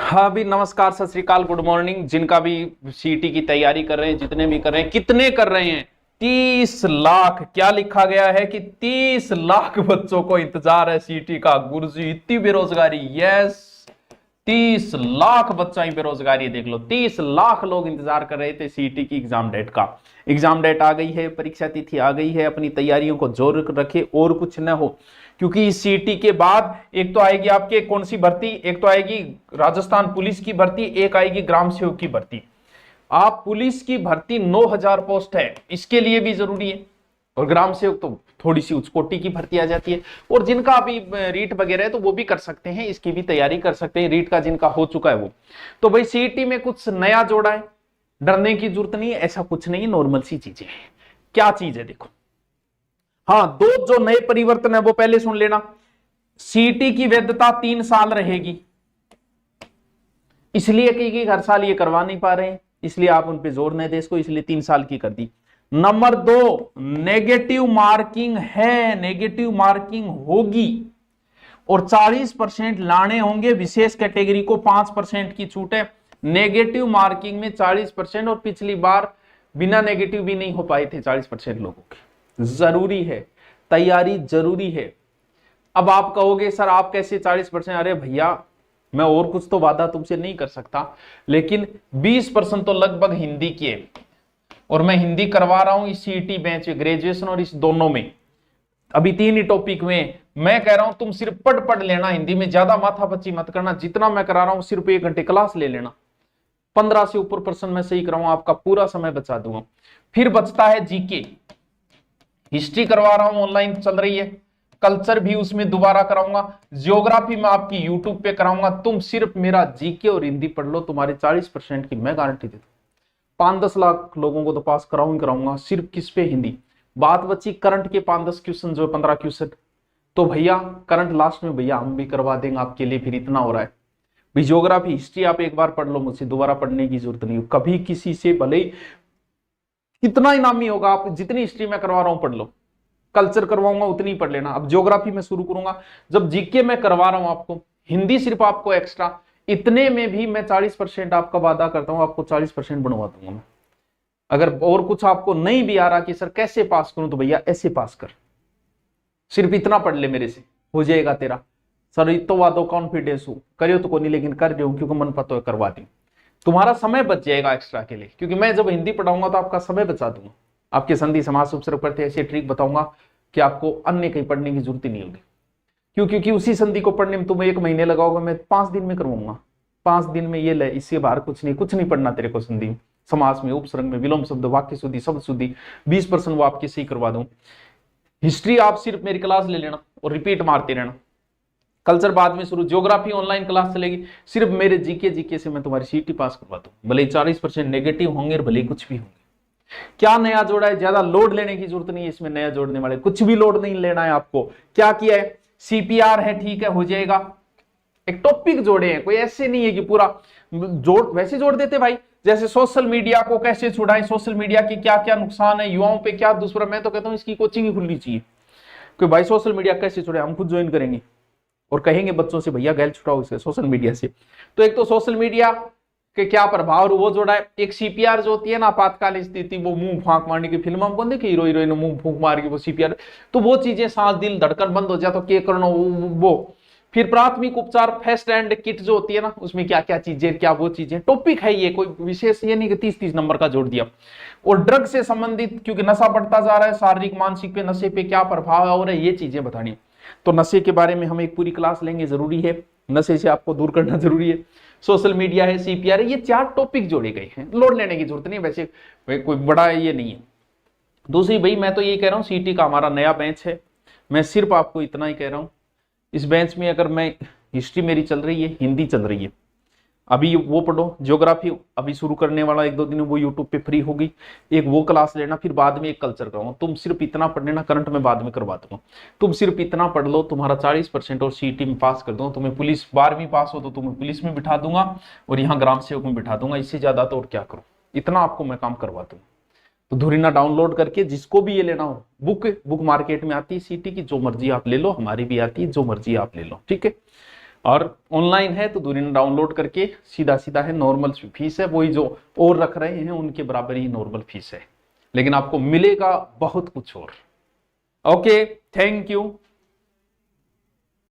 हाँ भी नमस्कार, सत श्री अकाल, गुड मॉर्निंग। जिनका भी सीटी की तैयारी कर रहे हैं, जितने भी कर रहे हैं, कितने कर रहे हैं? 30 लाख। क्या लिखा गया है कि 30 लाख बच्चों को इंतजार है सीटी का। गुरुजी इतनी बेरोजगारी। यस, 30 लाख बच्चा ही बेरोजगारी। देख लो, 30 लाख लोग इंतजार कर रहे थे सीटी की एग्जाम डेट का। एग्जाम डेट आ गई है, परीक्षा तिथि आ गई है। अपनी तैयारियों को जोर रखे और कुछ न हो, क्योंकि इस सीटी के बाद एक तो आएगी आपके कौन सी भर्ती, एक तो आएगी राजस्थान पुलिस की भर्ती, एक आएगी ग्राम सेवक की भर्ती। आप पुलिस की भर्ती 9000 पोस्ट है, इसके लिए भी जरूरी है। और ग्राम सेवक तो थोड़ी सी उच्च कोटि की भर्ती आ जाती है। और जिनका अभी रीट वगैरह है तो वो भी कर सकते हैं, इसकी भी तैयारी कर सकते हैं, रीट का जिनका हो चुका है वो। तो भाई सीईटी में कुछ नया जोड़ा है, डरने की जरूरत नहीं है, ऐसा कुछ नहीं है, नॉर्मल सी चीजें हैं। क्या चीज है देखो। हाँ, दो जो नए परिवर्तन है वो पहले सुन लेना। सीईटी की वैधता 3 साल रहेगी, इसलिए कि हर साल ये करवा नहीं पा रहे हैं, इसलिए आप उन पे जोर नहीं दे इसको, इसलिए 3 साल की कर दी। नंबर 2, नेगेटिव मार्किंग है, नेगेटिव मार्किंग होगी और 40% लाने होंगे। विशेष कैटेगरी को 5% की छूट है। नेगेटिव मार्किंग में 40%, और पिछली बार बिना नेगेटिव भी नहीं हो पाए थे 40% लोगों के। जरूरी है, तैयारी जरूरी है। अब आप कहोगे सर आप कैसे 40%? अरे भैया, मैं और कुछ तो वादा तुमसे नहीं कर सकता, लेकिन 20% तो लगभग हिंदी की है, और मैं हिंदी करवा रहा हूं इस सीईटी बैच में, ग्रेजुएशन और इस दोनों में। अभी 3 ही टॉपिक में मैं कह रहा हूं तुम सिर्फ पढ़ लेना हिंदी में, ज्यादा माथापच्ची मत करना। जितना मैं करा रहा हूं सिर्फ 1 घंटे क्लास ले लेना। 15 से ऊपर प्रश्न मैं सही कराऊंगा, आपका पूरा समय बचा दूंगा। फिर बचता है जीके। हिस्ट्री करवा रहा हूं, ऑनलाइन चल रही है। कल्चर भी उसमें दोबारा कराऊंगा। ज्योग्राफी में आपकी यूट्यूब पे कराऊंगा। तुम सिर्फ मेरा जीके और हिंदी पढ़ लो, तुम्हारे 40% की मैं गारंटी देता हूं। 5-10 लाख लोगों को तो पास कराऊंगा सिर्फ किस पे? हिंदी। बात बची करंट के 5-10 क्वेश्चन, जो 15 क्वेश्चन, तो भैया करंट लास्ट में भैया हम भी करवा देंगे आपके लिए। फिर इतना हो रहा है भाई, ज्योग्राफी हिस्ट्री आप एक बार पढ़ लो, मुझसे दोबारा पढ़ने की जरूरत नहीं हो कभी किसी से, भले कितना इनामी होगा, आप जितनी हिस्ट्री में करवा रहा हूं पढ़ लो। कल्चर करवाऊंगा उतनी पढ़ लेना। अब ज्योग्राफी में शुरू करूंगा, जब जीके में करवा रहा हूं आपको, हिंदी सिर्फ आपको एक्स्ट्रा, इतने में भी मैं 40% आपका वादा करता हूं, आपको 40% बनवा दूंगा मैं। अगर और कुछ आपको नहीं भी आ रहा कि सर कैसे पास करूं, तो भैया ऐसे पास कर, सिर्फ इतना पढ़ ले, मेरे से हो जाएगा तेरा। सर इतो वादो कॉन्फिडेंस हो करियो तो को नहीं, लेकिन कर रहे हो क्योंकि मन पता है करवा दी। तुम्हारा समय बच जाएगा एक्स्ट्रा के लिए, क्योंकि मैं जब हिंदी पढ़ाऊंगा तो आपका समय बचा दूंगा। आपके संधि समास उपसर्ग पढ़ते ऐसे ट्रिक बताऊंगा कि आपको अन्य कहीं पढ़ने की जरूरत ही नहीं होगी। क्यों? क्योंकि उसी संधि को पढ़ने में तुम्हें 1 महीने लगाओगे, मैं 5 दिन में करवाऊंगा। 5 दिन में ये ले, इससे बाहर कुछ नहीं पढ़ना तेरे को। संधि में, समास में, उपसर्ग में, विलोम शब्द, वाक्य शुद्धि, शब्द शुद्धि, 20% वो आपकी सही करवा दूं। हिस्ट्री आप सिर्फ मेरी क्लास ले लेना और रिपीट मारते रहना। कल्चर बाद में शुरू, ज्योग्राफी ऑनलाइन क्लास चलेगी, सिर्फ मेरे जीके से मैं तुम्हारी सीटी पास करवा दूं। भले 40% नेगेटिव होंगे और भले कुछ भी होंगे। क्या नया जोड़ा है? ज्यादा लोड लेने की जरूरत नहीं है इसमें। नया जोड़ने वाले कुछ भी लोड नहीं लेना है आपको। क्या किया है? सीपीआर है, ठीक है, हो जाएगा। एक टॉपिक जोड़े हैं, कोई ऐसे नहीं है कि पूरा जोड़, वैसे जोड़ देते भाई। जैसे सोशल मीडिया को कैसे छुड़ाएं, सोशल मीडिया के क्या क्या नुकसान है, युवाओं पे क्या दुष्प्रभाव। मैं तो कहता हूं इसकी कोचिंग ही खुलनी चाहिए कि भाई सोशल मीडिया कैसे छुड़ाए, हम खुद ज्वाइन करेंगे और कहेंगे बच्चों से भैया गैल छुड़ाओ इसे सोशल मीडिया से। तो एक तो सोशल मीडिया के क्या प्रभाव वो जोड़ा है। एक सीपीआर जो होती है ना, आपातकालीन स्थिति, वो मुंह फांक मारने की फिल्म हम कौन देखे, हीरो हीरोइन मुंह फूंक मार के वो सीपीआर, तो वो चीजें, सांस दिल धड़कन बंद हो जाए तो क्या करना वो। फिर प्राथमिक उपचार, फर्स्ट एंड किट जो होती है ना, उसमें क्या क्या चीजें, क्या वो चीजें, टॉपिक है ये, कोई विशेष ये नहीं कि 30-30 नंबर का जोड़ दिया। और ड्रग से संबंधित, क्योंकि नशा बढ़ता जा रहा है, शारीरिक मानसिक पे नशे पे क्या प्रभाव है और ये चीजें बतानी। तो नशे के बारे में हम एक पूरी क्लास लेंगे, जरूरी है, नशे से आपको दूर करना जरूरी है। सोशल मीडिया है, सीपीआर है, ये 4 टॉपिक जोड़े गए हैं, लोड लेने की जरूरत नहीं, वैसे कोई बड़ा ये नहीं है। दूसरी भाई, मैं तो ये कह रहा हूँ सीटी का हमारा नया बेंच है, मैं सिर्फ आपको इतना ही कह रहा हूँ। इस बेंच में अगर मैं, हिस्ट्री मेरी चल रही है, हिंदी चल रही है, अभी वो पढ़ो। ज्योग्राफी अभी शुरू करने वाला 1-2 दिन में, वो यूट्यूब पे फ्री होगी, एक वो क्लास लेना, फिर बाद में एक कल्चर कराऊंगा। तुम सिर्फ इतना पढ़ लेना, करंट में बाद में करवा दूंगा। तुम सिर्फ इतना पढ़ लो, तुम्हारा 40% और सीटी में पास कर दूंगा। तुम्हें पुलिस 12वीं पास हो तो तुम्हें पुलिस में बिठा दूंगा और यहाँ ग्राम सेवक में बिठा दूंगा। इससे ज्यादा तो और क्या करूँ, इतना आपको मैं काम करवा दूंगा। तो धुरीना डाउनलोड करके जिसको भी ये लेना हो, बुक मार्केट में आती है सीटी की, जो मर्जी आप ले लो, हमारी भी आती है, जो मर्जी आप ले लो, ठीक है। और ऑनलाइन है तो दूरी डाउनलोड करके सीधा सीधा है, नॉर्मल फीस है, वही जो और रख रहे हैं उनके बराबर ही नॉर्मल फीस है, लेकिन आपको मिलेगा बहुत कुछ और। Okay, thank you.